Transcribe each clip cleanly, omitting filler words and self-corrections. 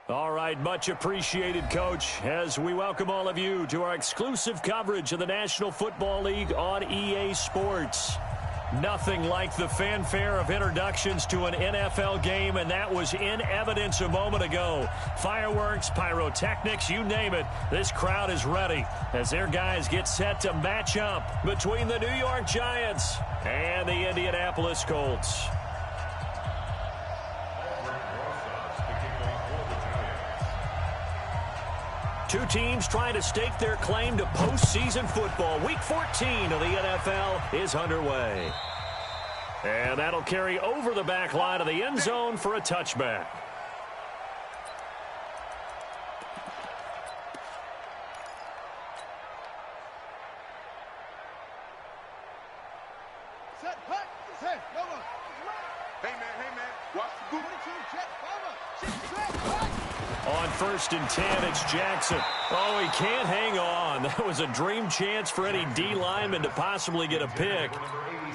All right, much appreciated, Coach, as we welcome all of you to our exclusive coverage of the National Football League on EA Sports. Nothing like the fanfare of introductions to an NFL game, and that was in evidence a moment ago. Fireworks, pyrotechnics, you name it, this crowd is ready as their guys get set to match up between the New York Giants and the Indianapolis Colts. Two teams trying to stake their claim to postseason football. Week 14 of the NFL is underway. And that'll carry over the back line of the end zone for a touchback. On 1st and 10, it's Jackson. Oh, he can't hang on. That was a dream chance for any D lineman to possibly get a pick.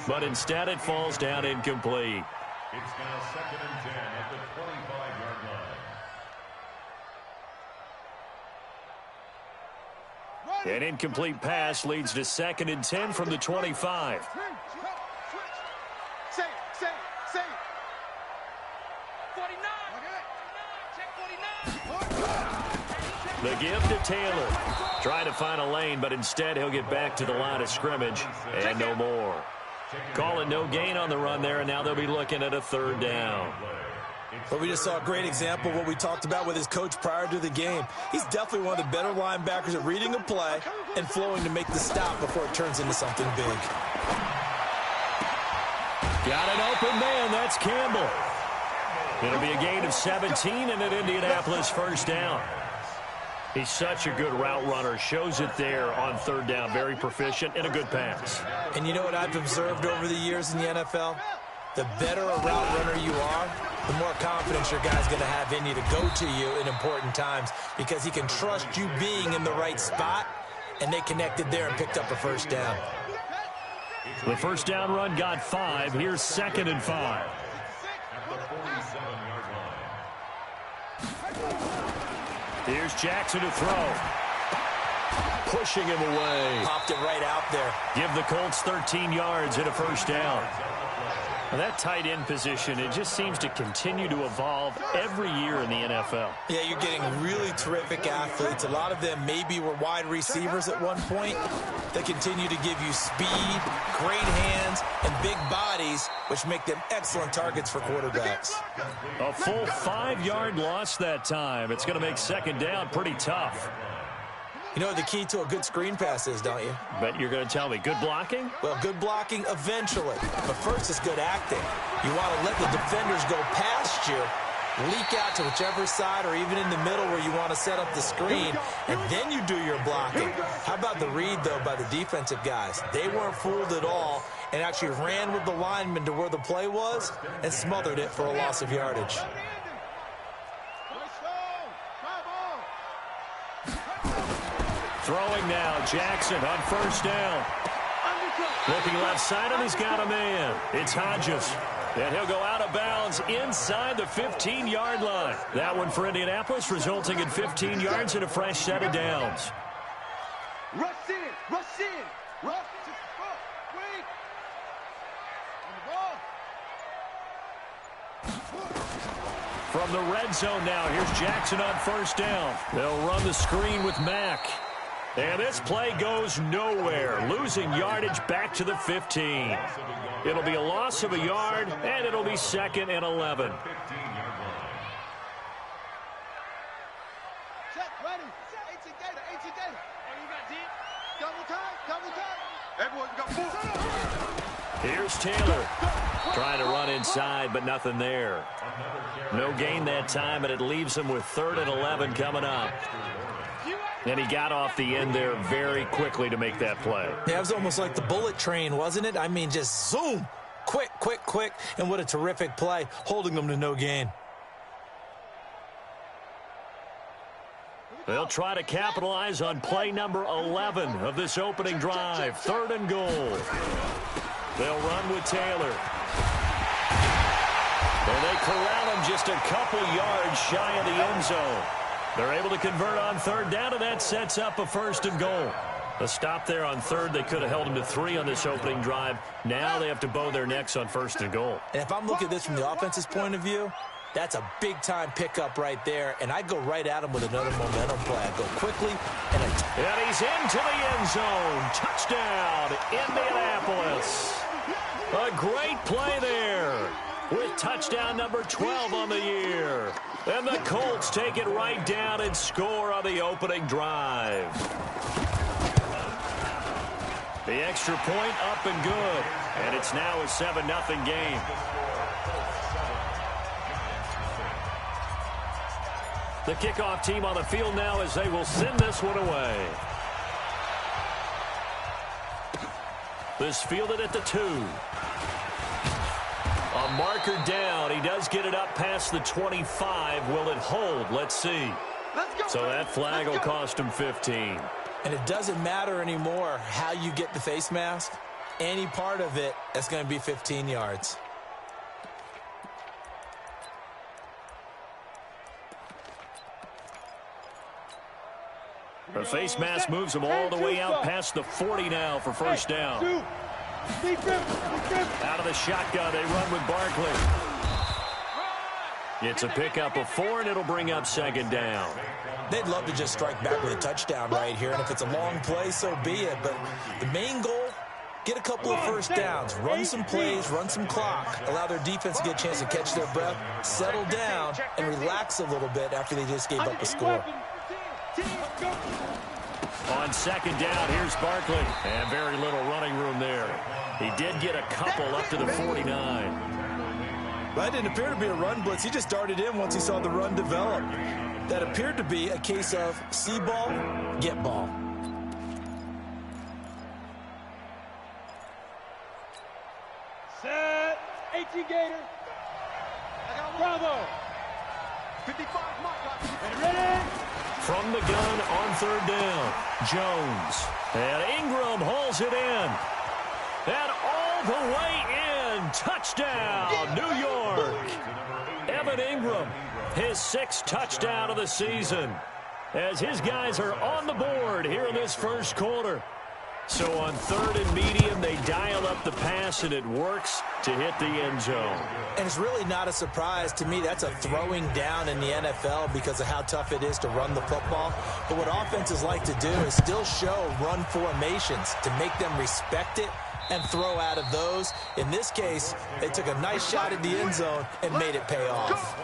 But instead it falls down incomplete. It's now 2nd and 10 at the 25-yard line. An incomplete pass leads to 2nd and 10 from the 25. The give to Taylor. Trying to find a lane, but instead he'll get back to the line of scrimmage and no more. Calling no gain on the run there, and now they'll be looking at a 3rd down. But we just saw a great example of what we talked about with his coach prior to the game. He's definitely one of the better linebackers at reading a play and flowing to make the stop before it turns into something big. Got an open man. That's Campbell. It'll be a gain of 17 and an Indianapolis 1st down. He's such a good route runner. Shows it there on 3rd down. Very proficient and a good pass. And you know what I've observed over the years in the NFL? The better a route runner you are, the more confidence your guy's going to have in you to go to you in important times because he can trust you being in the right spot, and they connected there and picked up a 1st down. The 1st down run got 5. Here's 2nd and 5. Here's Jackson to throw. Pushing him away. Popped it right out there. Give the Colts 13 yards and a 1st down. Now that tight end position, it just seems to continue to evolve every year in the NFL. Yeah, you're getting really terrific athletes. A lot of them maybe were wide receivers at one point. They continue to give you speed, great hands, and big bodies, which make them excellent targets for quarterbacks. A full 5-yard loss that time. It's going to make 2nd down pretty tough. You know what the key to a good screen pass is, don't you? But you're going to tell me, good blocking? Well, good blocking eventually. But first it's good acting. You want to let the defenders go past you, leak out to whichever side or even in the middle where you want to set up the screen, and then you do your blocking. How about the read, though, by the defensive guys? They weren't fooled at all and actually ran with the lineman to where the play was and smothered it for a loss of yardage. Throwing now, Jackson on 1st down. Looking left side, and he's got a man. It's Hodges. And he'll go out of bounds inside the 15-yard line. That one for Indianapolis, resulting in 15 yards and a fresh set of downs. Rush in, rush in, rush to the front, wait. On the ball. From the red zone now, here's Jackson on 1st down. They'll run the screen with Mack. And this play goes nowhere, losing yardage back to the 15. It'll be a loss of a yard, and it'll be 2nd and 11. Check, ready. 18 gator, 18 gator. Oh, you got deep? Double time, double time. Everyone got 4. Here's Taylor. Trying to run inside, but nothing there. No gain that time, and it leaves him with 3rd and 11 coming up. And he got off the end there very quickly to make that play. Yeah, it was almost like the bullet train, wasn't it? I mean, just zoom. Quick, quick, quick. And what a terrific play, holding them to no gain. They'll try to capitalize on play number 11 of this opening drive. 3rd and goal. They'll run with Taylor. And they corral him just a couple yards shy of the end zone. They're able to convert on third down, and that sets up a 1st and goal. A stop there on third. They could have held him to 3 on this opening drive. Now they have to bow their necks on 1st and goal. And if I'm looking at this from the offense's point of view, that's a big-time pickup right there, and I go right at him with another momentum play. I go quickly, and he's into the end zone. Touchdown, Indianapolis. A great play there with touchdown number 12 on the year. And the Colts take it right down and score on the opening drive. The extra point up and good, and it's now a 7-0 game. The kickoff team on the field now as they will send this one away. This fielded at the 2. A marker down. He does get it up past the 25. Will it hold? Let's see. So that flag will cost him 15. And it doesn't matter anymore how you get the face mask. Any part of it, that's going to be 15 yards. The face mask moves him all the way out past the 40 now for 1st down. Out of the shotgun, they run with Barkley. It's a pickup of 4, and it'll bring up 2nd down. They'd love to just strike back with a touchdown right here, and if it's a long play, so be it. But the main goal, get a couple of 1st downs, run some plays, run some clock, allow their defense to get a chance to catch their breath, settle down, and relax a little bit after they just gave up a score. On 2nd down, here's Barkley. And very little running room there. He did get a couple up to the 49. That didn't appear to be a run blitz. He just darted in once he saw the run develop. That appeared to be a case of see ball, get ball. Set. 18 Gator. Bravo. 55 Mike. Ready? From the gun on 3rd down, Jones. And Ingram hauls it in. And all the way in. Touchdown, New York. Evan Ingram, his 6th touchdown of the season. As his guys are on the board here in this 1st quarter. So on 3rd and medium, they dial up the pass, and it works to hit the end zone. And it's really not a surprise to me. That's a throwing down in the NFL because of how tough it is to run the football. But what offenses like to do is still show run formations to make them respect it and throw out of those. In this case, they took a nice shot at the end zone and made it pay off.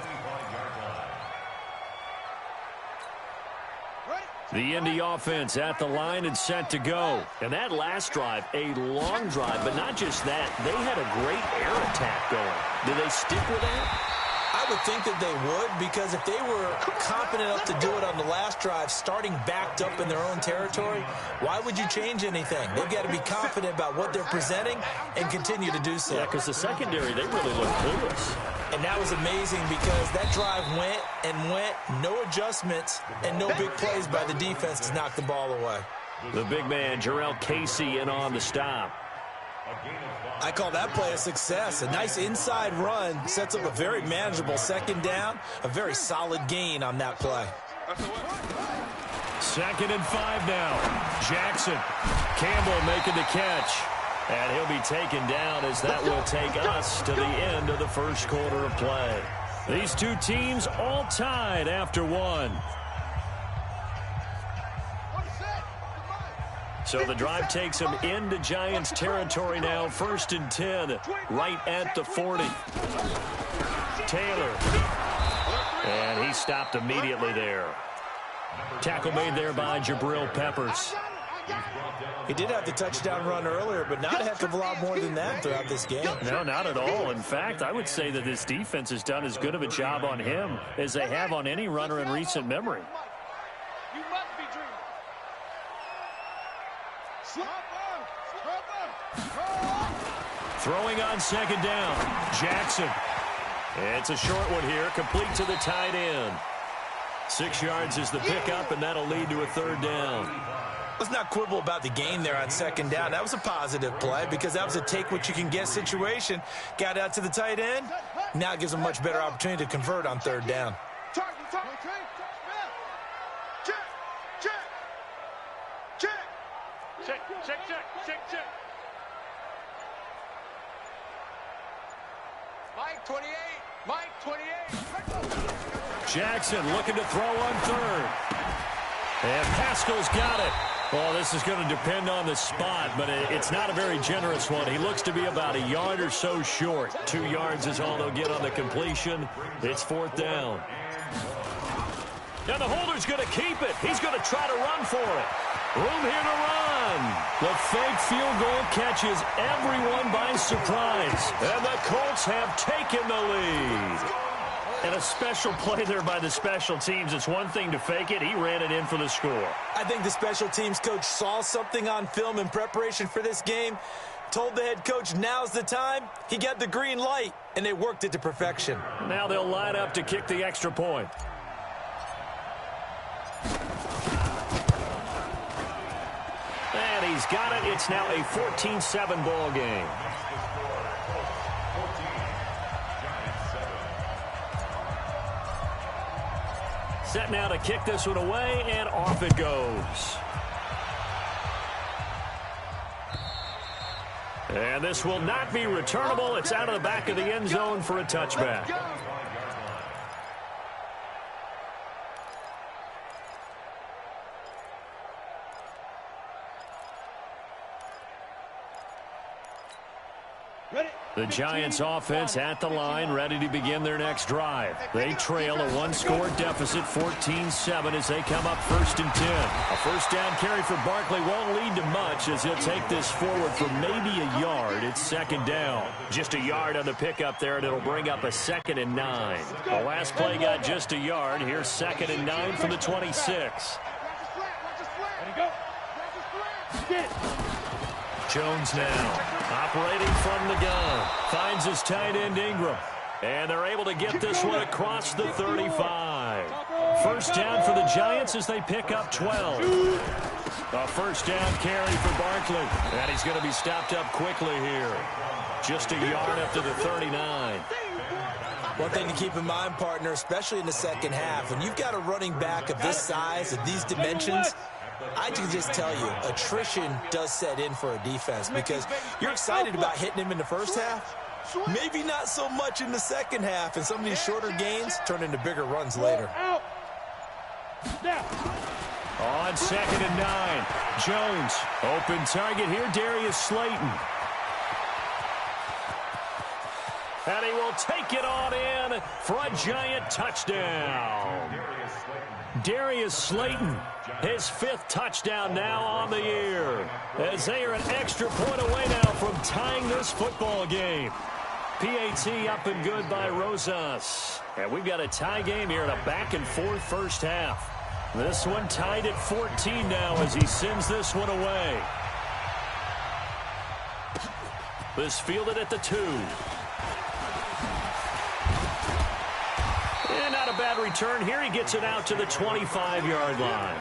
The Indy offense at the line and set to go. And that last drive, a long drive, but not just that. They had a great air attack going. Do they stick with that? I would think that they would, because if they were confident enough to do it on the last drive, starting backed up in their own territory, why would you change anything? They've got to be confident about what they're presenting and continue to do so. Yeah, because the secondary, they really look clueless. And that was amazing because that drive went and went, no adjustments, and no big plays by the defense to knock the ball away. The big man, Jarrell Casey, in on the stop. I call that play a success. A nice inside run sets up a very manageable 2nd down, a very solid gain on that play. 2nd and 5 now. Jackson. Campbell making the catch. And he'll be taken down as that will take us to the end of the 1st quarter of play. These two teams all tied after 1. So the drive takes him into Giants territory now. 1st and 10, right at the 40. Taylor. And he stopped immediately there. Tackle made there by Jabril Peppers. He did have the touchdown run earlier, but not a heck of a lot more than that throughout this game. No, not at all. In fact, I would say that this defense has done as good of a job on him as they have on any runner in recent memory. You must be dreaming. Throwing on 2nd down, Jackson. It's a short one here, complete to the tight end. 6 yards is the pickup, and that'll lead to a 3rd down. Let's not quibble about the gain there on second down. That was a positive play because that was a take-what-you-can-get situation. Got out to the tight end. Now it gives them a much better opportunity to convert on third down. Check. Mike 28. Mike 28. Jackson looking to throw on third. And Pascal's got it. Well, this is going to depend on the spot, but it's not a very generous one. He looks to be about a yard or so short. 2 yards is all they'll get on the completion. It's fourth down. Now the holder's going to keep it. He's going to try to run for it. Room here to run. The fake field goal catches everyone by surprise. And the Colts have taken the lead. And a special play there by the special teams. It's one thing to fake it. He ran it in for the score. I think the special teams coach saw something on film in preparation for this game, told the head coach now's the time. He got the green light, and they worked it to perfection. Now they'll line up to kick the extra point. And he's got it. It's now a 14-7 ball game. Set now to kick this one away, and off it goes. And this will not be returnable. It's out of the back of the end zone for a touchback. The Giants offense at the line, ready to begin their next drive. They trail a 1-score deficit, 14-7, as they come up 1st and 10. A first down carry for Barkley won't lead to much as he'll take this forward for maybe a yard. It's 2nd down. Just a yard on the pickup there, and it'll bring up a 2nd and 9. The last play got just a yard. Here's 2nd and 9 from the 26. Jones now operating from the gun. Finds his tight end Ingram. And they're able to get this one across the 35. First down for the Giants as they pick up 12. A first down carry for Barkley. And he's going to be stopped up quickly here. Just a yard up to the 39. One thing to keep in mind, partner, especially in the second half, when you've got a running back of this size, of these dimensions, I can just tell you, attrition does set in for a defense because you're excited about hitting him in the first half. Maybe not so much in the second half, and some of these shorter gains turn into bigger runs later. On 2nd and 9, Jones, open target here, Darius Slayton. And he will take it on in for a Giant touchdown. Darius Slayton, his 5th touchdown now on the year, as they are an extra point away now from tying this football game. PAT up and good by Rosas. And we've got a tie game here in a back-and-forth first half. This one tied at 14 now as he sends this one away. This fielded at the 2. And not a bad return here. He gets it out to the 25-yard line.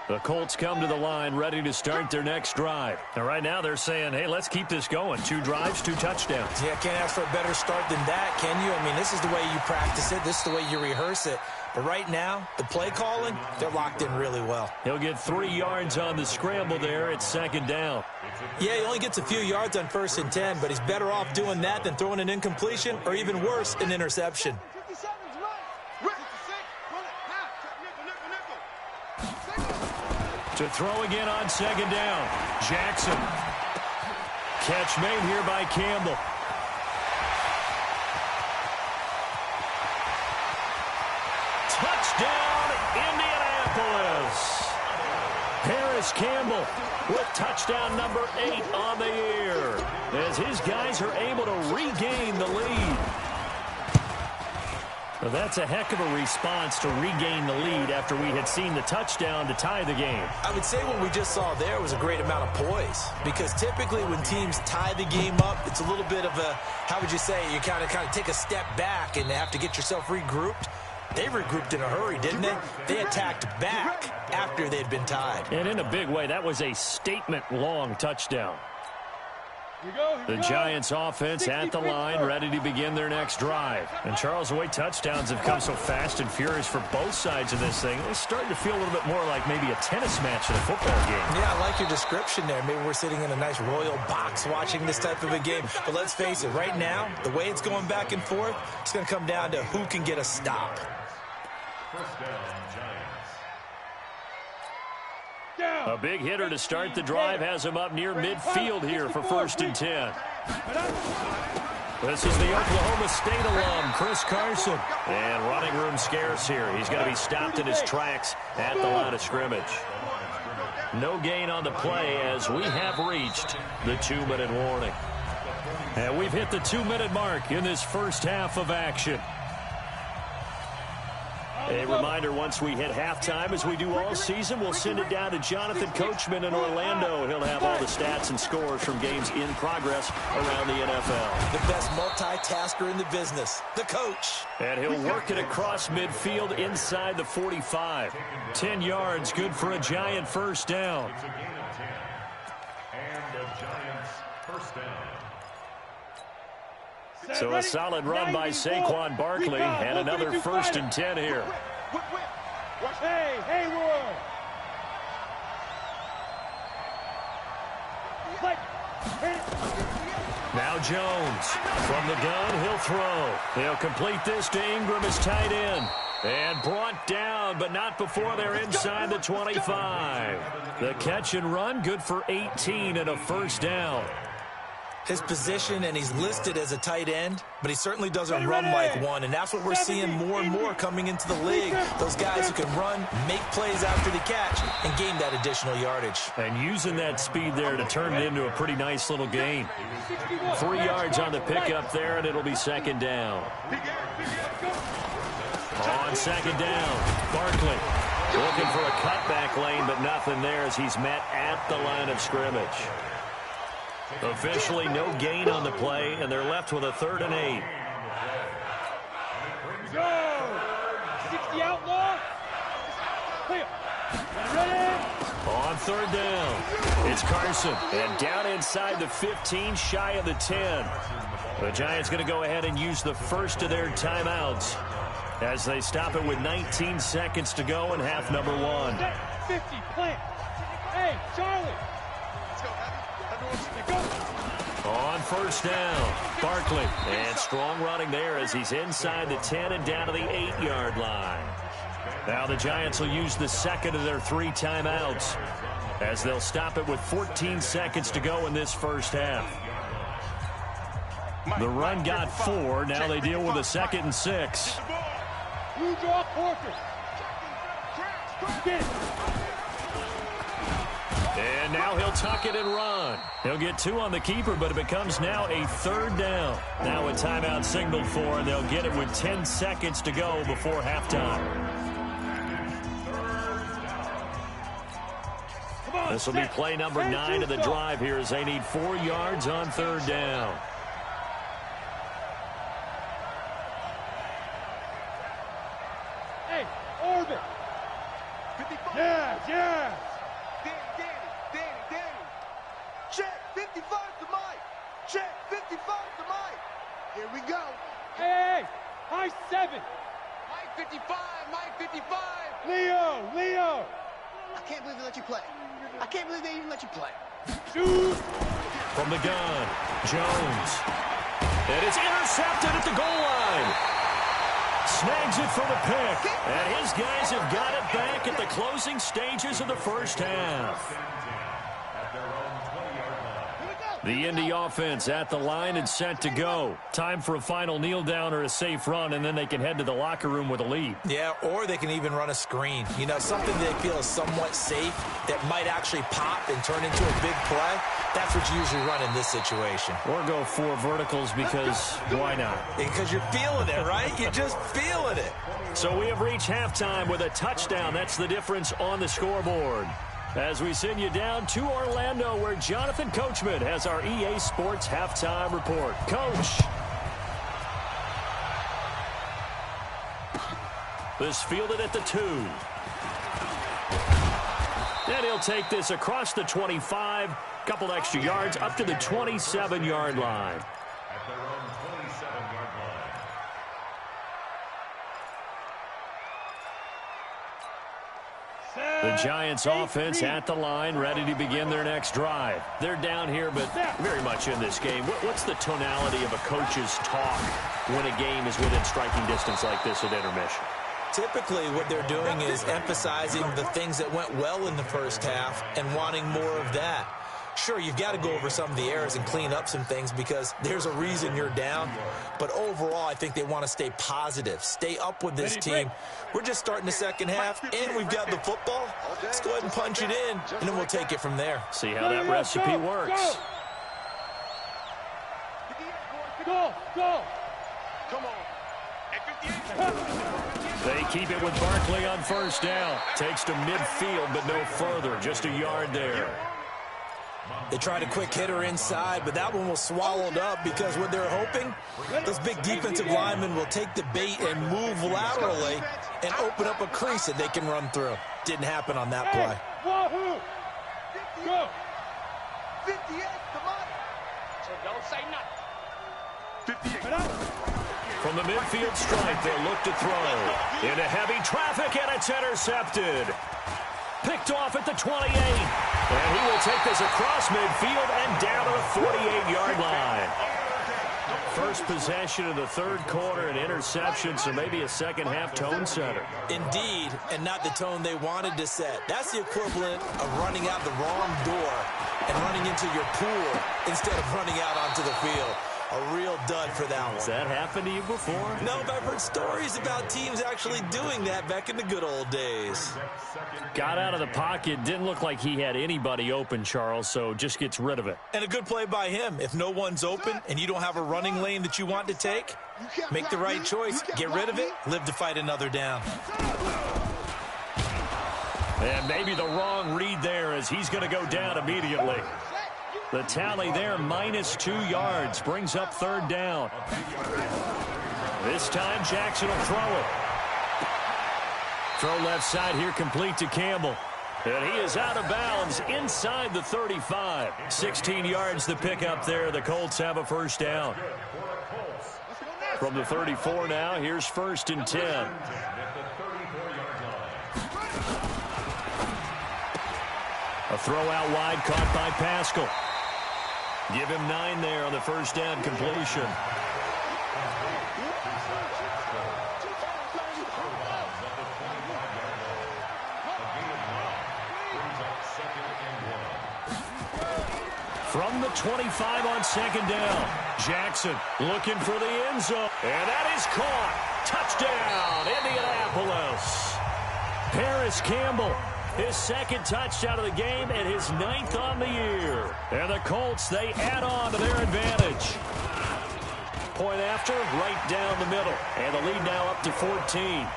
The Colts come to the line ready to start their next drive. And right now they're saying, hey, let's keep this going. 2 drives, 2 touchdowns. Yeah, can't ask for a better start than that, can you? I mean, this is the way you practice it. This is the way you rehearse it. But right now, the play calling, they're locked in really well. He'll get 3 yards on the scramble there at 2nd down. Yeah, he only gets a few yards on 1st and 10, but he's better off doing that than throwing an incompletion or even worse, an interception. To throw again on 2nd down. Jackson. Catch made here by Campbell. Touchdown, Indianapolis. Harris Campbell with touchdown number 8 on the year, as his guys are able to regain the lead. Well, that's a heck of a response to regain the lead after we had seen the touchdown to tie the game. I would say what we just saw there was a great amount of poise, because typically when teams tie the game up, it's a little bit of a, how would you say, you kind of take a step back and have to get yourself regrouped. They regrouped in a hurry, didn't they? They attacked back after they'd been tied. And in a big way, that was a statement-long touchdown. The Giants offense at the line, ready to begin their next drive. And Charles, the way touchdowns have come so fast and furious for both sides of this thing, it's starting to feel a little bit more like maybe a tennis match in a football game. Yeah, I like your description there. Maybe we're sitting in a nice royal box watching this type of a game. But let's face it, right now, the way it's going back and forth, it's going to come down to who can get a stop. First down, Giants. A big hitter to start the drive has him up near midfield here for 1st and 10. This is the Oklahoma State alum, Chris Carson. And running room scarce here. He's going to be stopped in his tracks at the line of scrimmage. No gain on the play as we have reached the 2-minute warning. And we've hit the 2-minute mark in this first half of action. A reminder, once we hit halftime, as we do all season, we'll send it down to Jonathan Coachman in Orlando. He'll have all the stats and scores from games in progress around the NFL. The best multitasker in the business, the coach. And he'll work it across midfield inside the 45. 10 yards, good for a Giant first down. It's a gain of 10. And the Giants first down. So a solid run by Saquon Barkley, and another 1st and 10 here. Hey, Hayward! Now Jones from the gun, he'll throw. He'll complete this to Ingram as tight end. And brought down, but not before they're inside the 25. The catch and run, good for 18 and a first down. His position, and he's listed as a tight end, but he certainly doesn't run like one, and that's what we're seeing more and more coming into the league. Those guys who can run, make plays after the catch, and gain that additional yardage. And using that speed there to turn it into a pretty nice little gain. 3 yards on the pickup there, and it'll be 2nd down. On 2nd down, Barkley looking for a cutback lane, but nothing there as he's met at the line of scrimmage. Officially no gain on the play, and they're left with a 3rd and 8. Go! 60 outlaw. Clear. Ready? On 3rd down, it's Carson, and down inside the 15, shy of the 10. The Giants going to go ahead and use the first of their timeouts as they stop it with 19 seconds to go in half number 1. 50, plant. Hey, Charlie. On 1st down, Barkley, and strong running there as he's inside the 10 and down to the 8-yard line. Now the Giants will use the 2nd of their 3 timeouts as they'll stop it with 14 seconds to go in this first half. The run got 4. Now they deal with a 2nd and 6. You draw Porter. Get it. And now he'll tuck it and run. He'll get 2 on the keeper, but it becomes now a 3rd down. Now a timeout signaled for, and they'll get it with 10 seconds to go before halftime. This will be play number 9 of the drive here as they need 4 yards on 3rd down. Hey, orbit. Yes. Danny. Check 55 to Mike. Check 55 to Mike. Here we go. Hey, high 7. Mike 55. Leo. I can't believe they let you play. I can't believe they even let you play. Shoot. From the gun, Jones. And it's intercepted at the goal line. Snags it for the pick. And his guys have got it back at the closing stages of the first half. The Indy offense at the line and set to go. Time for a final kneel down or a safe run, and then they can head to the locker room with a lead. Yeah, or they can even run a screen. You know, something they feel is somewhat safe that might actually pop and turn into a big play. That's what you usually run in this situation. Or go 4 verticals because why not? Because you're feeling it, right? You're just feeling it. So we have reached halftime with a touchdown. That's the difference on the scoreboard. As we send you down to Orlando, where Jonathan Coachman has our EA Sports halftime report. Coach. This fielded at the 2. And he'll take this across the 25, couple extra yards up to the 27-yard line. At their own 27-yard line. The Giants offense at the line, ready to begin their next drive. They're down here, but very much in this game. What's the tonality of a coach's talk when a game is within striking distance like this at intermission? Typically, what they're doing is emphasizing the things that went well in the first half and wanting more of that. Sure, you've got to go over some of the errors and clean up some things because there's a reason you're down. But overall, I think they want to stay positive, stay up with this team. We're just starting the second half, and we've got the football. Let's go ahead and punch it in, and then we'll take it from there. See how that recipe works. Go! Come on. They keep it with Barkley on first down. Takes to midfield, but no further. Just a yard there. They tried a quick hitter inside, but that one was swallowed up because what they're hoping, those big defensive linemen will take the bait and move laterally and open up a crease that they can run through. Didn't happen on that play. Wahoo! Go! 58 to Mike. So don't say nothing. 58. From the midfield stripe, they'll look to throw. Into heavy traffic, and it's intercepted. Picked off at the 28. And he will take this across midfield and down to the 48-yard line. First possession of the third quarter, an interception, so maybe a second-half tone setter. Indeed, and not the tone they wanted to set. That's the equivalent of running out the wrong door and running into your pool instead of running out onto the field. A real dud for that one. Has that happened to you before? No, but I've heard stories about teams actually doing that back in the good old days. Got out of the pocket. Didn't look like he had anybody open, Charles, so just gets rid of it. And a good play by him. If no one's open and you don't have a running lane that you want to take, make the right choice. Get rid of it. Live to fight another down. And maybe the wrong read there as he's going to go down immediately. The tally there, -2 yards, brings up third down. This time, Jackson will throw it. Throw left side here, complete to Campbell. And he is out of bounds inside the 35. 16 yards the pickup there. The Colts have a first down. From the 34 now, here's 1st and 10. A throw out wide, caught by Pascal. Give him 9 there on the first down completion. From the 25 on second down, Jackson looking for the end zone. And that is caught. Touchdown, Indianapolis. Paris Campbell. His second touchdown of the game and his 9th on the year. And the Colts, they add on to their advantage. Point after, right down the middle. And the lead now up to 14.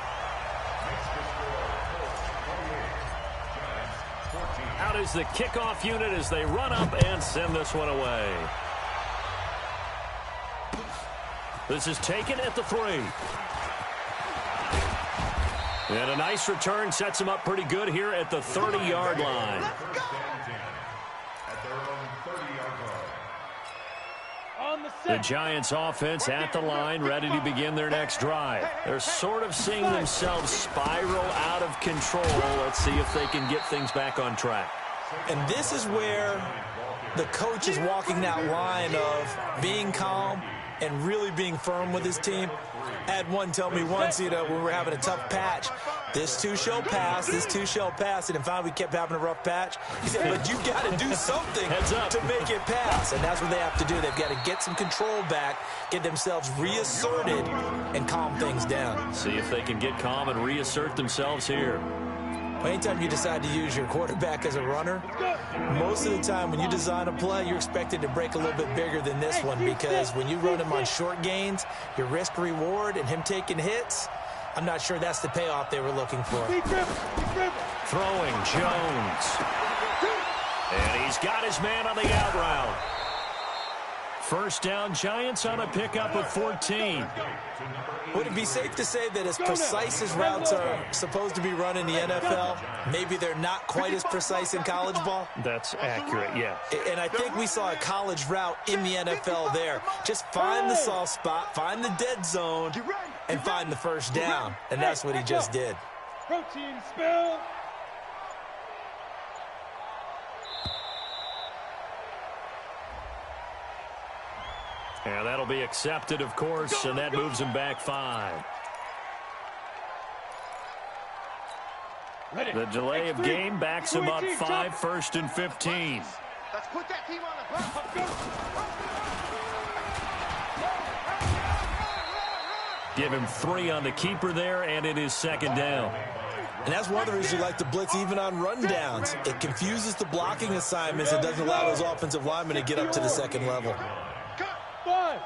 Out is the kickoff unit as they run up and send this one away. This is taken at the 3. And a nice return sets him up pretty good here at the 30-yard line. The Giants offense at the line, ready to begin their next drive. They're sort of seeing themselves spiral out of control. Let's see if they can get things back on track. And this is where the coach is walking that line of being calm and really being firm with his team. I had one tell me once, when we were having a tough patch, This too shall pass. This too shall pass. And finally, we kept having a rough patch. He said, but you got to do something to make it pass. And that's what they have to do. They've got to get some control back, get themselves reasserted, and calm things down. See if they can get calm and reassert themselves here. Anytime you decide to use your quarterback as a runner, most of the time when you design a play, you're expected to break a little bit bigger than this one, because when you run him on short gains, your risk-reward and him taking hits, I'm not sure that's the payoff they were looking for. Throwing Jones. And he's got his man on the out route. First down, Giants on a pickup of 14. Would it be safe to say that as precise as routes are supposed to be run in the NFL, maybe they're not quite as precise in college ball? That's accurate, yeah. And I think we saw a college route in the NFL there. Just find the soft spot, find the dead zone, and find the first down. And that's what he just did. Protein spill. And that'll be accepted, of course, and that moves him back 5. The delay of game backs him up 5, 1st and 15. Let's put that team on the ground. Give him 3 on the keeper there, and it is 2nd down. And that's one of the reasons you like to blitz even on rundowns. It confuses the blocking assignments. It doesn't allow those offensive linemen to get up to the second level. 5.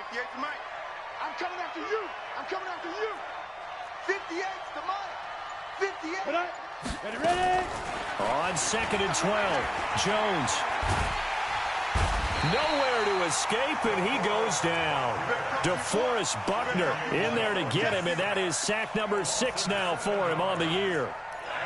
58 to Mike. I'm coming after you. I'm coming after you. 58 to Mike. 58. Ready. On 2nd and 12, Jones. Nowhere to escape, and he goes down. DeForest Buckner in there to get him, and that is sack number 6 now for him on the year.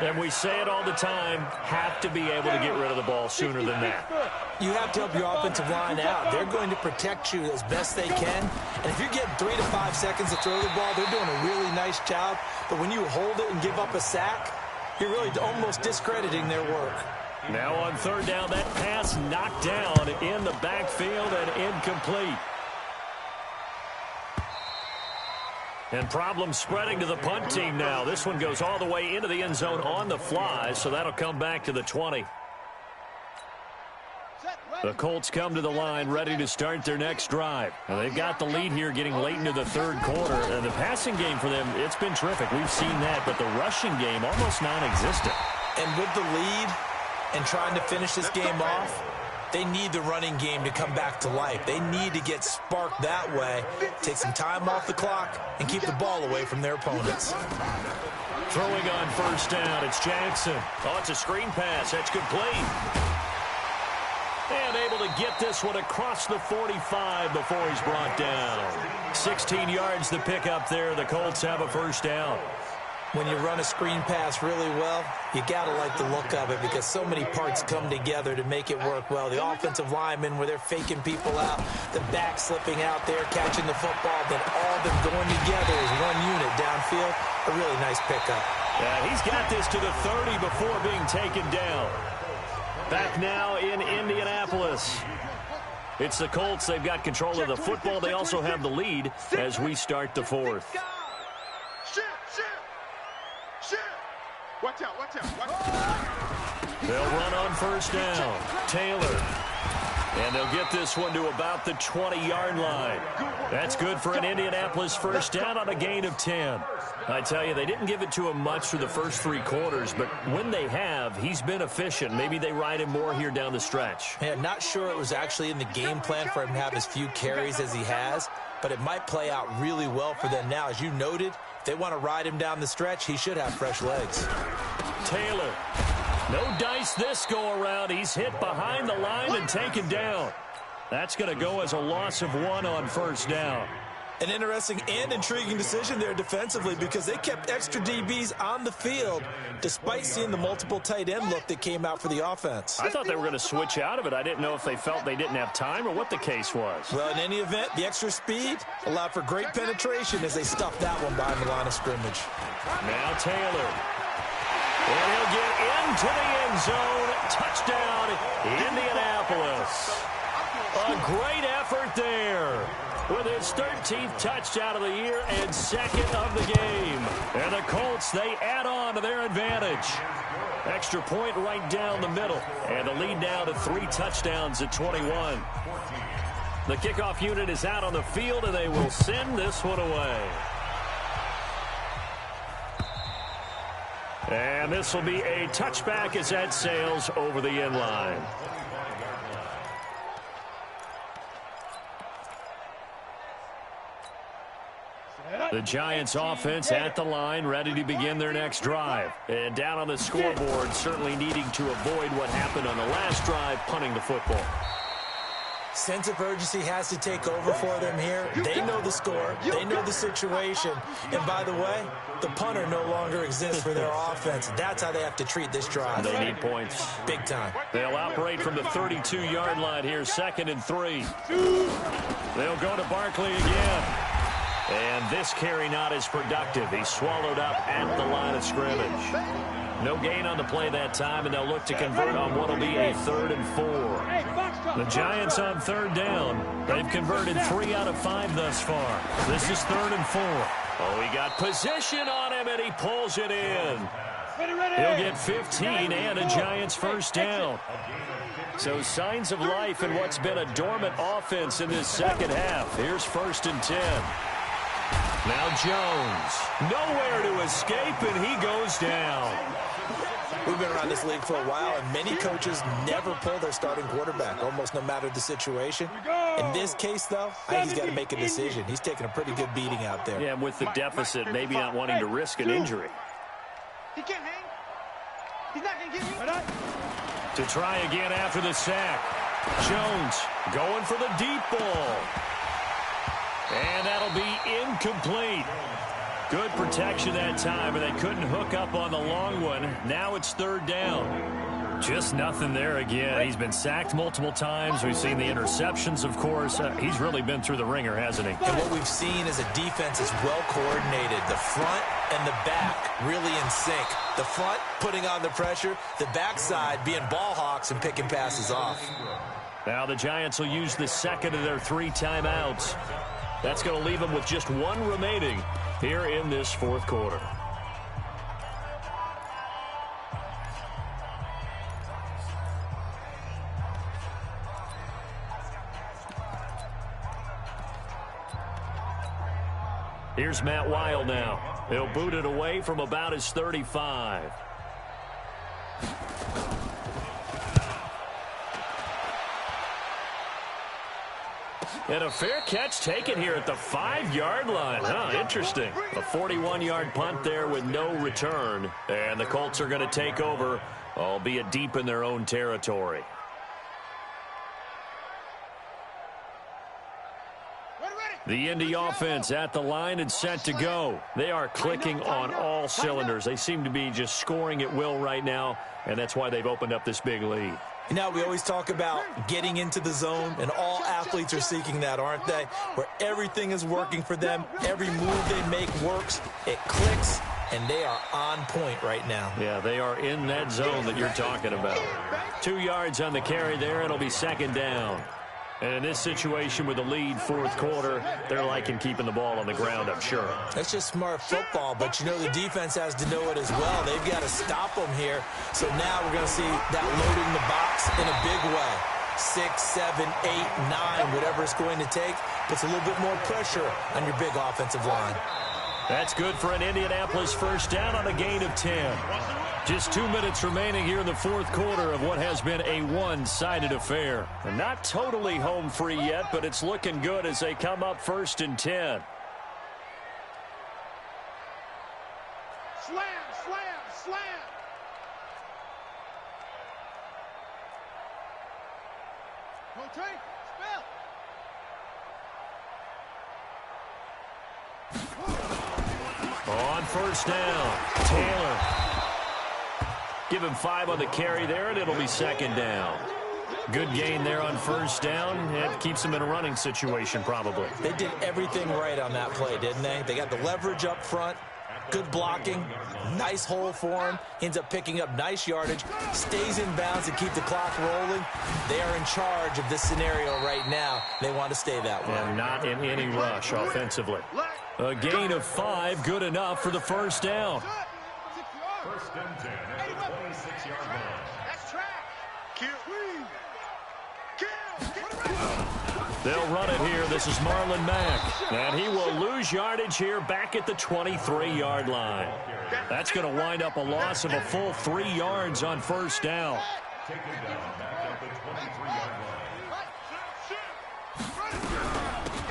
And we say it all the time, have to be able to get rid of the ball sooner than that. You have to help your offensive line out. They're going to protect you as best they can. And if you're getting 3 to 5 seconds to throw the ball, they're doing a really nice job. But when you hold it and give up a sack, you're really almost discrediting their work. Now on 3rd down, that pass knocked down in the backfield and incomplete. And problems spreading to the punt team now. This one goes all the way into the end zone on the fly, so that'll come back to the 20. The Colts come to the line ready to start their next drive. Now they've got the lead here getting late into the 3rd quarter. And the passing game for them, it's been terrific. We've seen that, but the rushing game almost non-existent. And with the lead and trying to finish this game off, they need the running game to come back to life. They need to get sparked that way, take some time off the clock, and keep the ball away from their opponents. Throwing on 1st down, it's Jackson. Oh, it's a screen pass. That's complete. And able to get this one across the 45 before he's brought down. 16 yards to pick up there. The Colts have a 1st down. When you run a screen pass really well, you got to like the look of it because so many parts come together to make it work well. The offensive linemen, where they're faking people out, the back slipping out there, catching the football, then all of them going together as one unit downfield. A really nice pickup. Yeah, he's got this to the 30 before being taken down. Back now in Indianapolis. It's the Colts. They've got control of the football. They also have the lead as we start the 4th. Watch out, watch out, watch out. They'll run on 1st down. Taylor. And they'll get this one to about the 20-yard line. That's good for an Indianapolis 1st down on a gain of 10. I tell you, they didn't give it to him much for the first 3 quarters, but when they have, he's been efficient. Maybe they ride him more here down the stretch. Yeah, not sure it was actually in the game plan for him to have as few carries as he has, but it might play out really well for them now. As you noted, if they want to ride him down the stretch, he should have fresh legs. Taylor. No dice this go-around. He's hit behind the line and taken down. That's going to go as a loss of 1 on 1st down. An interesting and intriguing decision there defensively because they kept extra DBs on the field despite seeing the multiple tight end look that came out for the offense. I thought they were going to switch out of it. I didn't know if they felt they didn't have time or what the case was. Well, in any event, the extra speed allowed for great penetration as they stuffed that one behind the line of scrimmage. Now Taylor. And he'll get into the end zone. Touchdown, Indianapolis. A great effort there. with his 13th touchdown of the year and second of the game. And the Colts, they add on to their advantage. Extra point right down the middle. And the lead now to 3 touchdowns at 21. The kickoff unit is out on the field, and they will send this one away. And this will be a touchback as that sails over the end line. The Giants offense at the line, ready to begin their next drive. And down on the scoreboard, certainly needing to avoid what happened on the last drive, punting the football. Sense of urgency has to take over for them here. They know the score. They know the situation. And by the way, the punter no longer exists for their offense. That's how they have to treat this drive. They need points. Big time. They'll operate from the 32-yard line here, 2nd and 3. They'll go to Barkley again. And this carry not as productive. He's swallowed up at the line of scrimmage. No gain on the play that time, and they'll look to convert on what will be a 3rd and 4. The Giants on 3rd down. They've converted 3 out of 5 thus far. This is 3rd and 4. Oh, he got position on him, and he pulls it in. He'll get 15 and a Giants first down. So signs of life in what's been a dormant offense in this second half. Here's 1st and 10. Now Jones, nowhere to escape, and he goes down. We've been around this league for a while, and many coaches never pull their starting quarterback, almost no matter the situation. In this case, though, I think he's got to make a decision. He's taking a pretty good beating out there. Yeah, and with the deficit, maybe not wanting to risk an injury. He can't hang. He's not going to get me. To try again after the sack. Jones going for the deep ball. And that'll be incomplete. Good protection that time, and they couldn't hook up on the long one. Now it's 3rd down. Just nothing there again. He's been sacked multiple times. We've seen the interceptions, of course. He's really been through the ringer, hasn't he? And what we've seen is a defense is well coordinated. The front and the back really in sync. The front putting on the pressure, the backside being ball hawks and picking passes off. Now the Giants will use the 2nd of their 3 timeouts. That's going to leave them with just 1 remaining here in this 4th quarter. Here's Matt Weil now. He'll boot it away from about his 35. And a fair catch taken here at the 5-yard line. Interesting. A 41-yard punt there with no return. And the Colts are going to take over, albeit deep in their own territory. The Indy offense at the line and set to go. They are clicking on all cylinders. They seem to be just scoring at will right now, and that's why they've opened up this big lead. You know, we always talk about getting into the zone, and all athletes are seeking that, aren't they? Where everything is working for them, every move they make works, it clicks, and they are on point right now. Yeah, they are in that zone that you're talking about. 2 yards on the carry there, it'll be 2nd down. And in this situation with the lead 4th quarter, they're liking keeping the ball on the ground, I'm sure. That's just smart football, but you know the defense has to know it as well. They've got to stop them here. So now we're going to see that loading the box in a big way. 6, 7, 8, 9, whatever it's going to take, puts a little bit more pressure on your big offensive line. That's good for an Indianapolis first down on a gain of 10. Just 2 minutes remaining here in the 4th quarter of what has been a one-sided affair. And not totally home free yet, but it's looking good as they come up 1st and 10. Slam, slam, slam. Rotate, spell. On 1st down, Taylor. Give him 5 on the carry there, and it'll be 2nd down. Good gain there on 1st down. It keeps them in a running situation, probably. They did everything right on that play, didn't they? They got the leverage up front. Good blocking, nice hole for him, ends up picking up nice yardage, stays in bounds to keep the clock rolling. They are in charge of this scenario right now. They want to stay that way. And not in any rush offensively. A gain of 5, good enough for the first down. First and 10 at the 26-yard line. That's track. Kill. They'll run it here. This is Marlon Mack. And he will lose yardage here back at the 23-yard line. That's going to wind up a loss of a full 3 yards on first down. Taken down back at the 23-yard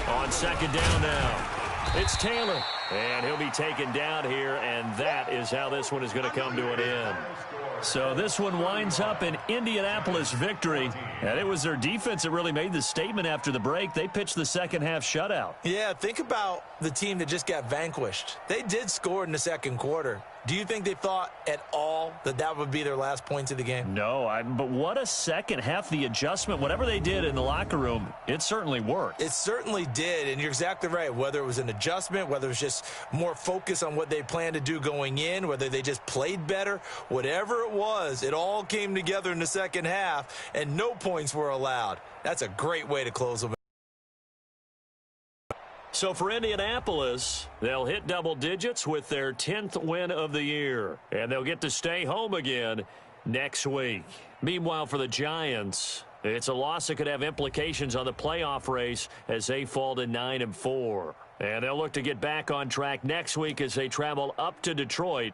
line. On second down now, it's Taylor. And he'll be taken down here, and that is how this one is going to come to an end. So this one winds up an Indianapolis victory, and it was their defense that really made the statement after the break. They pitched the second-half shutout. Yeah, think about the team that just got vanquished. They did score in the second quarter. Do you think they thought at all that that would be their last points of the game? No, but what a second half. The adjustment, whatever they did in the locker room, it certainly worked. It certainly did, and you're exactly right. Whether it was an adjustment, whether it was just more focus on what they planned to do going in, whether they just played better, whatever it was, it all came together in the second half, and no points were allowed. That's a great way to close them. So for Indianapolis, they'll hit double digits with their 10th win of the year, and they'll get to stay home again next week. Meanwhile, for the Giants, it's a loss that could have implications on the playoff race as they fall to 9-4. And they'll look to get back on track next week as they travel up to Detroit